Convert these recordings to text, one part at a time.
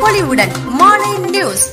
பொலிவுடன் morning news.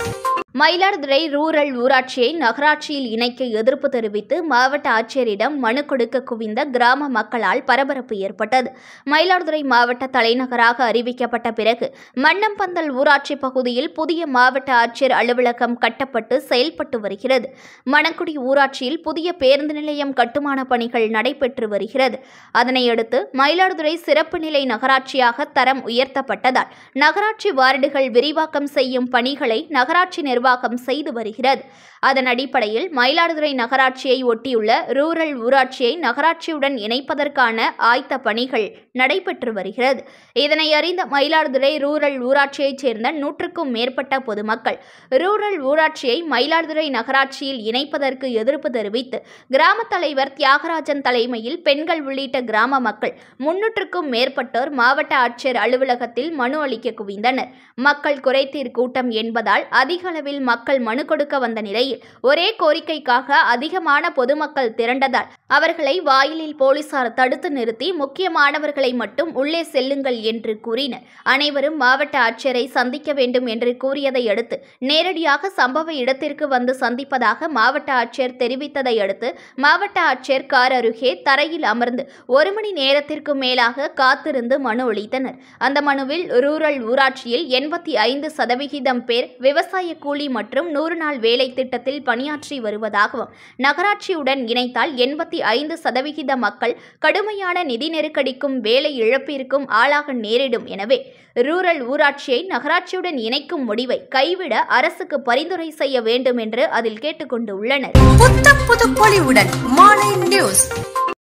Mayiladuthurai rural ஊராட்சியை நகராட்சியில் இணைக்க எதிர்ப்பு தெரிவித்து மாவட்ட ஆட்சியரிடம் மனு கொடுக்க குவிந்த கிராம மக்களால் பரபரப்பு ஏற்பட்டது. மயிலாடுதுறை மாவட்ட தலைநகராக அறிவிக்கப்பட்ட பிறகு மன்னம்பந்தல் ஊராட்சி பகுதியில் புதிய மாவட்ட ஆட்சியர் அலுவலகம் கட்டப்பட்டு செயல்பட்டு வருகிறது. மணக்குடி ஊராட்சியில் புதிய பேருந்து நிலையம் கட்டுமான பணிகள் நடைபெற்று வருகிறது. அதனையடுத்து மயிலாடுதுறை சிறப்பு நிலை நகராட்சியாக தரம் உயர்த்தப்பட்டதால் நகராட்சி வார்டுகள் விரிவாக்கம் செய்யும் பணிகளை நகராட்சி நிர்வாகம் செய்து வருகிறது. அதன் அடிப்படையில் மயிலாடுதுறை நகராட்சியை ஒட்டியுள்ள ரூரல் ஊராட்சியை நகராட்சியுடன் இணைப்பதற்கான ஆயத்த பணிகள் நடைபெற்று வருகிறது. இதனை அறிந்த மயிலாடுதுறை ரூரல் ஊராட்சியைச் சேர்ந்த 100க்கும் மேற்பட்ட பொதுமக்கள் ரூரல் ஊராட்சியை மயிலாடுதுறை நகராட்சியில் இணைப்பதற்கு எதிர்ப்பு தெரிவித்து கிராம தலைவர் தியாகராஜன் தலைமையில் பெண்கள் உள்ளிட்ட கிராம மக்கள் 300க்கும் மேற்பட்டோர் மாவட்ட ஆட்சியர் அலுவலகத்தில் மனு அளிக்க குவிந்தனர். மக்கள் குறைதீர் கூட்டம் என்பதால் அதிக அளவில் மக்கள் மனு கொடுக்க வந்த நிலையில் ஒரே கோரிக்கைக்காக அதிகமான பொதுமக்கள் திரண்டதால் அவர்களை வாயிலில் போலீசார் தடுத்து நிறுத்தி முக்கியமானவர்களை மட்டும் உள்ளே செல்லுங்கள் என்று கூறினர். அனைவரும் மாவட்ட ஆட்சியரை சந்திக்க வேண்டும் என்று கூறியதை அடுத்து நேரடியாக சம்பவ இடத்திற்கு வந்து சந்திப்பதாக மாவட்ட ஆட்சியர் தெரிவித்ததை அடுத்து மாவட்ட ஆட்சியர் கார் அருகே தரையில் அமர்ந்து 1 மணி நேரத்திற்கு மேலாக காத்திருந்து மனு அளித்தனர். அந்த மனுவில் ரூரல் ஊராட்சியில் 85% பேர் விவசாய கூலி மற்றும் 100 நாள் வேலை திட்டத்தில் பணியாற்றி வருவதாகவும் நகராட்சியுடன் இணைத்தால் 85% மக்கள் கடுமையான நிதி நெருக்கடிக்கும் வேலை இழப்பிற்கும் ஆளாக நேரிடும். எனவே ரூரல் ஊராட்சியை நகராட்சியுடன் இணைக்கும் முடிவை கைவிட அரசுக்கு பரிந்துரை செய்ய வேண்டும் என்று அதில் கேட்டுக்கொண்டு உள்ளனர். புது பொலிவுடன் மார்னிங் நியூஸ்.